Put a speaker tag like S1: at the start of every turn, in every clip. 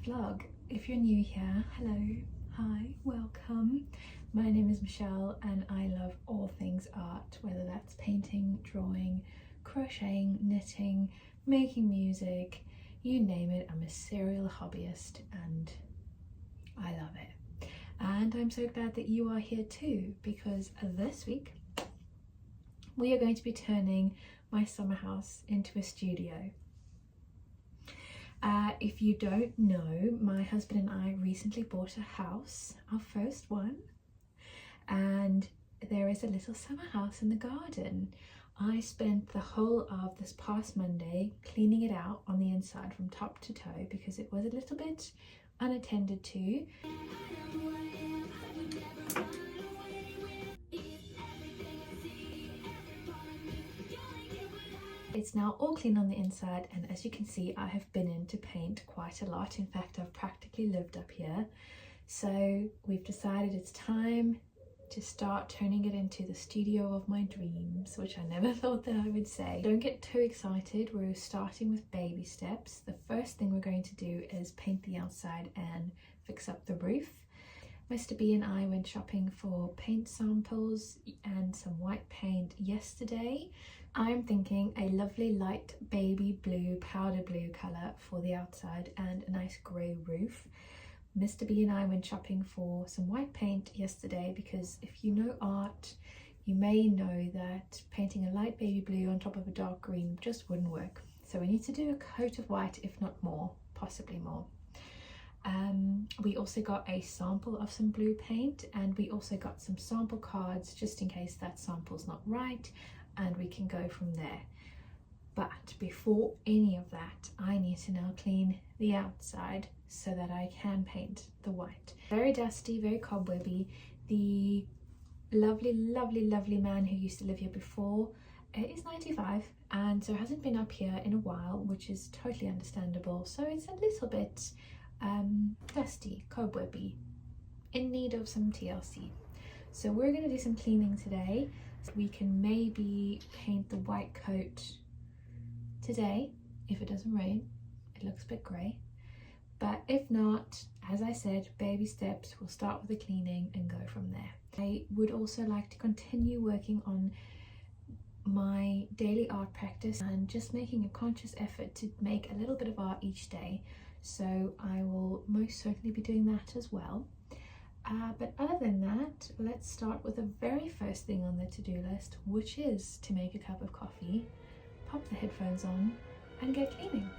S1: vlog. If you're new here, hello, hi, welcome. My name is Michelle and I love all things art, whether that's painting, drawing, crocheting, knitting, making music, you name it. I'm a serial hobbyist and I love it. And I'm so glad that you are here too, because this week we are going to be turning my summer house into a studio. If you don't know, my husband and I recently bought a house, our first one, and there is a little summer house in the garden. I spent the whole of this past Monday cleaning it out on the inside from top to toe because it was a little bit unattended to. It's now all clean on the inside, and as you can see, I have been in to paint quite a lot. In fact, I've practically lived up here. So we've decided it's time to start turning it into the studio of my dreams, which I never thought that I would say. Don't get too excited. We're starting with baby steps. The first thing we're going to do is paint the outside and fix up the roof. Mr. B and I went shopping for paint samples and some white paint yesterday. I'm thinking a lovely light baby blue, powder blue colour for the outside and a nice grey roof. Mr. B and I went shopping for some white paint yesterday because if you know art, you may know that painting a light baby blue on top of a dark green just wouldn't work. So we need to do a coat of white, if not more, possibly more. We also got a sample of some blue paint, and we also got some sample cards just in case that sample's not right, and we can go from there. But before any of that, I need to now clean the outside so that I can paint the white. Very dusty, very cobwebby. The lovely man who used to live here before is 95 and so hasn't been up here in a while, which is totally understandable. So it's a little bit dusty, cobwebby, in need of some TLC. So we're going to do some cleaning today. So we can maybe paint the white coat today if it doesn't rain. It looks a bit grey, but if not, as I said, baby steps. We'll start with the cleaning and go from there. I would also like to continue working on my daily art practice and just making a conscious effort to make a little bit of art each day. So I will most certainly be doing that as well. But other than that, let's start with the very first thing on the to-do list, which is to make a cup of coffee, pop the headphones on, and get cleaning.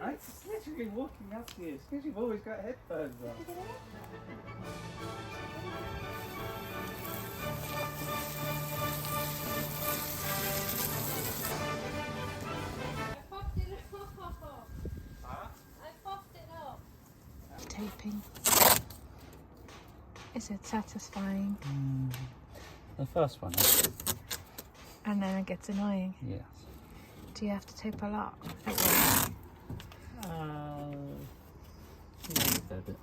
S2: It's literally walking up to you. It's because you've always got headphones on.
S3: I popped it off.
S2: Huh?
S3: I popped it off.
S1: Taping. Is it satisfying?
S2: The first one.
S1: And then it gets annoying.
S2: Yes.
S1: Do you have to tape a lot?
S2: Yeah, a fair bit.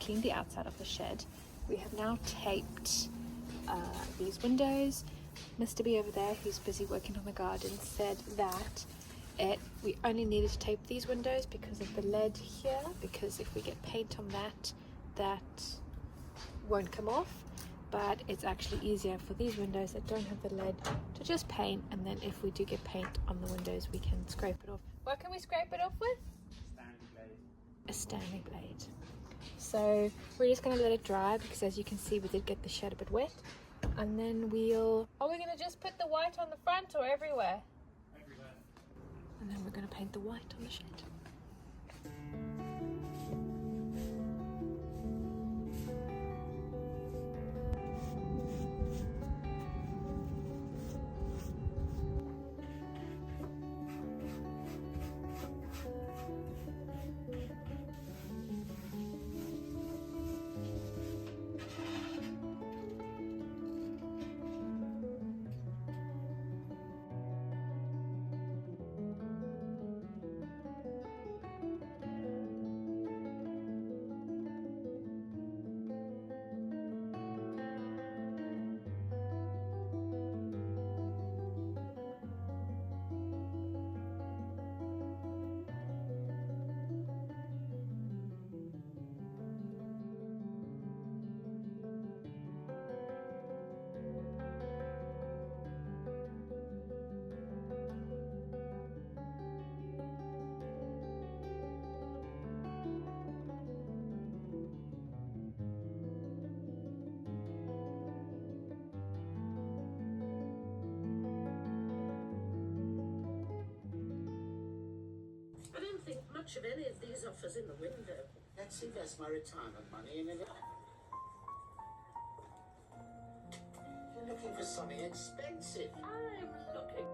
S1: cleaned the outside of the shed. We have now taped these windows. Mr. B over there, who's busy working on the garden, said that we only needed to tape these windows because of the lead here, because if we get paint on that won't come off. But it's actually easier for these windows that don't have the lead to just paint, and then if we do get paint on the windows, we can scrape it off. What can we scrape it off with?
S2: Standing blade.
S1: A standing blade. So we're just going to let it dry, because as you can see we did get the shed a bit wet, and then are we going to just put the white on the front or everywhere?
S2: Everywhere.
S1: And then we're going to paint the white on the shed.
S4: I don't think much of any of these offers in the window.
S5: Let's invest my retirement money in it. You're looking for something expensive.
S4: I'm looking.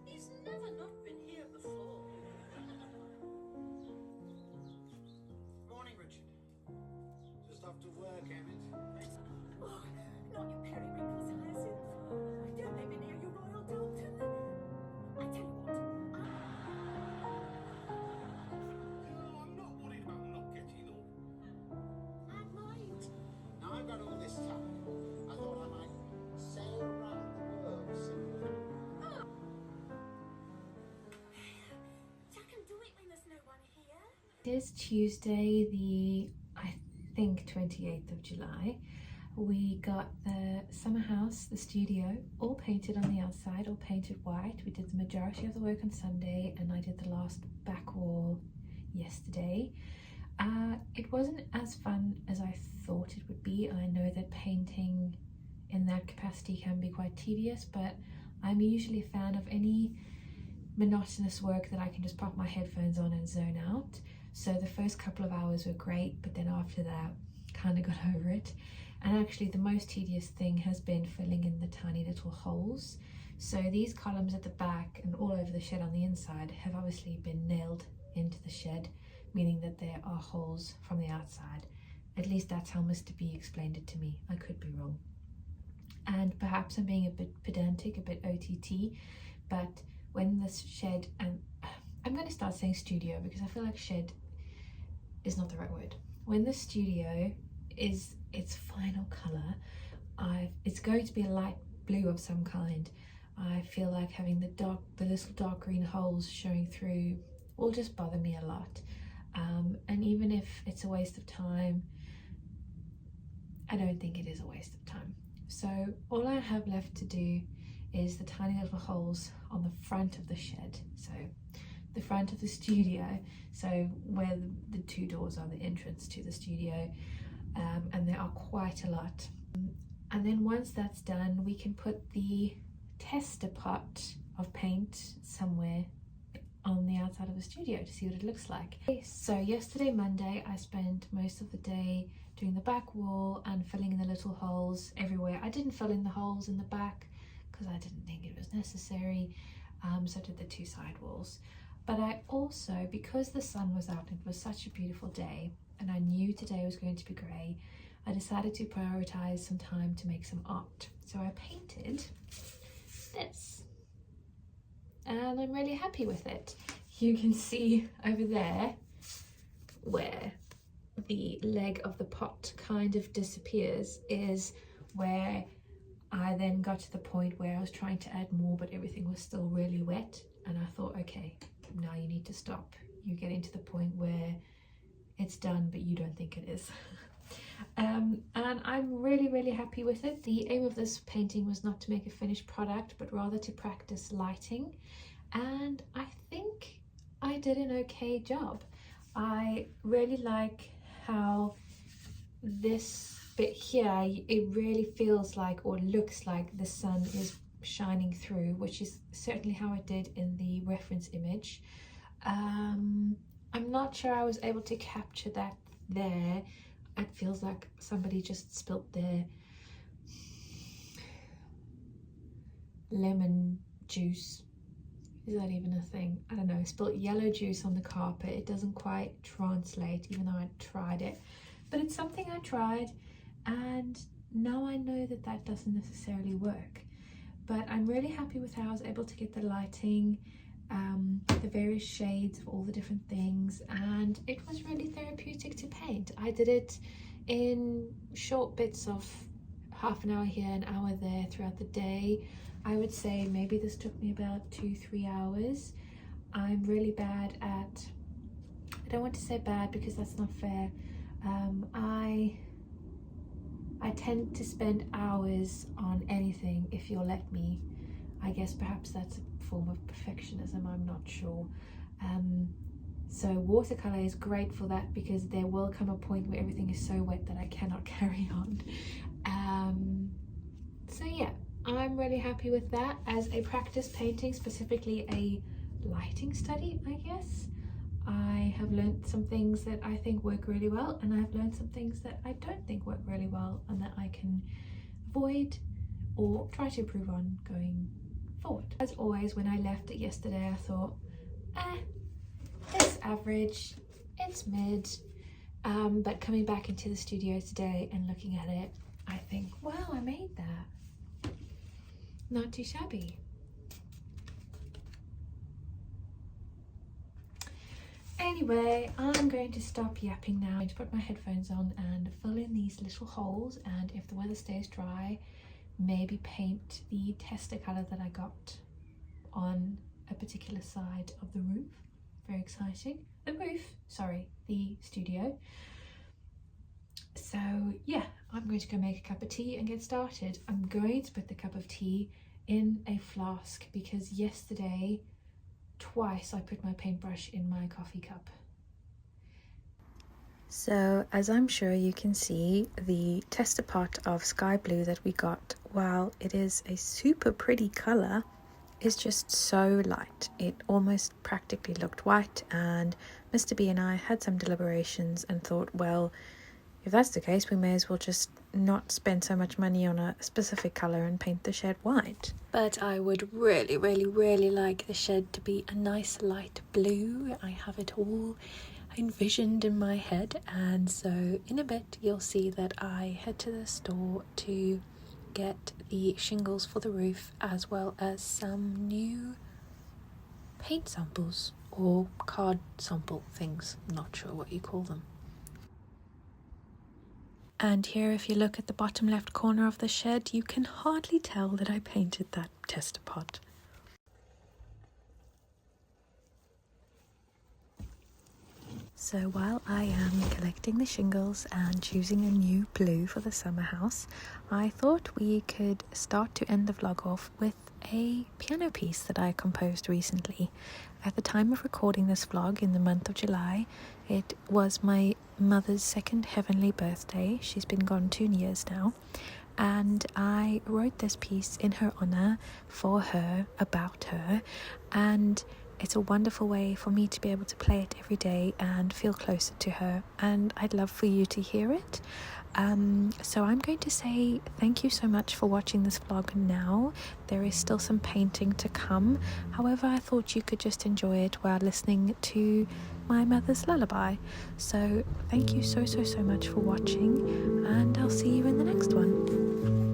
S4: He's never not been here before.
S5: Morning, Richard. Just after work, Emmett.
S4: Oh, not your periwinkles, Hyacinth. Don't let me near you, Royal Dalton. I tell you what.
S5: No, I'm not worried about not getting up.
S4: I might.
S5: Now I've got all this time. I thought I might sail around the world simply.
S4: Jack can do it when there's no one here.
S1: It is Tuesday, I think 28th of July. We got the summer house, the studio, all painted on the outside, all painted white. We did the majority of the work on Sunday, and I did the last back wall yesterday. It wasn't as fun as I thought it would be. I know that painting in that capacity can be quite tedious, but I'm usually a fan of any monotonous work that I can just pop my headphones on and zone out. So the first couple of hours were great, but then after that, kind of got over it. And actually the most tedious thing has been filling in the tiny little holes. So these columns at the back and all over the shed on the inside have obviously been nailed into the shed, meaning that there are holes from the outside. At least that's how Mr. B explained it to me. I could be wrong. And perhaps I'm being a bit pedantic, a bit OTT, but when this shed, and I'm going to start saying studio because I feel like shed is not the right word. When the studio is its final colour, it's going to be a light blue of some kind. I feel like having the little dark green holes showing through will just bother me a lot. And even if it's a waste of time, I don't think it is a waste of time. So all I have left to do is the tiny little holes on the front of the shed, so the front of the studio, so where the two doors are the entrance to the studio, and there are quite a lot. And then once that's done, we can put the tester pot of paint somewhere on the outside of the studio to see what it looks like. So yesterday, Monday, I spent most of the day doing the back wall and filling in the little holes everywhere. I didn't fill in the holes in the back because I didn't think it was necessary, so I did the two side walls. But I also, because the sun was out and it was such a beautiful day and I knew today was going to be grey, I decided to prioritize some time to make some art. So I painted this and I'm really happy with it. You can see over there where the leg of the pot kind of disappears is where I then got to the point where I was trying to add more, but everything was still really wet, and I thought, okay, now you need to stop. You're getting to the point where it's done but you don't think it is. And I'm really happy with it. The aim of this painting was not to make a finished product but rather to practice lighting, and I think I did an okay job. I really like how this bit here, it really feels like or looks like the sun is shining through, which is certainly how it did in the reference image. I'm not sure I was able to capture that there. It feels like somebody just spilt their lemon juice. Is that even a thing? I don't know. Spilt yellow juice on the carpet. It doesn't quite translate, even though I tried it. But it's something I tried, and now I know that that doesn't necessarily work. But I'm really happy with how I was able to get the lighting, the various shades of all the different things, and it was really therapeutic to paint. I did it in short bits of half an hour here, an hour there throughout the day. I would say maybe this took me about 2-3 hours. I'm really bad at, I don't want to say bad because that's not fair. I tend to spend hours on anything if you'll let me. I guess perhaps that's a form of perfectionism, I'm not sure. So watercolor is great for that because there will come a point where everything is so wet that I cannot carry on. So yeah, I'm really happy with that as a practice painting, specifically a lighting study, I guess. I have learned some things that I think work really well, and I've learned some things that I don't think work really well and that I can avoid or try to improve on going forward. As always, when I left it yesterday, I thought, it's average, it's mid, but coming back into the studio today and looking at it, I think, wow, I made that. Not too shabby. Anyway, I'm going to stop yapping now. I'm going to put my headphones on and fill in these little holes, and if the weather stays dry, maybe paint the tester colour that I got on a particular side of the roof. Very exciting. The studio. So yeah, I'm going to go make a cup of tea and get started. I'm going to put the cup of tea in a flask because yesterday twice I put my paintbrush in my coffee cup. So as I'm sure you can see, the tester pot of sky blue that we got, while it is a super pretty colour, is just so light. It almost practically looked white, and Mr. B and I had some deliberations and thought, well, if that's the case, we may as well just not spend so much money on a specific colour and paint the shed white. But I would really like the shed to be a nice light blue. I have it all envisioned in my head, and so in a bit you'll see that I head to the store to get the shingles for the roof as well as some new paint samples or card sample things, not sure what you call them. And here, if you look at the bottom left corner of the shed, you can hardly tell that I painted that tester pot. So while I am collecting the shingles and choosing a new blue for the summer house, I thought we could start to end the vlog off with a piano piece that I composed recently. At the time of recording this vlog in the month of July, it was my mother's second heavenly birthday. She's been gone 2 years now, and I wrote this piece in her honor, for her, about her, and it's a wonderful way for me to be able to play it every day and feel closer to her, and I'd love for you to hear it. So I'm going to say thank you so much for watching this vlog now. There is still some painting to come. However, I thought you could just enjoy it while listening to my mother's lullaby. So thank you so much for watching, and I'll see you in the next one.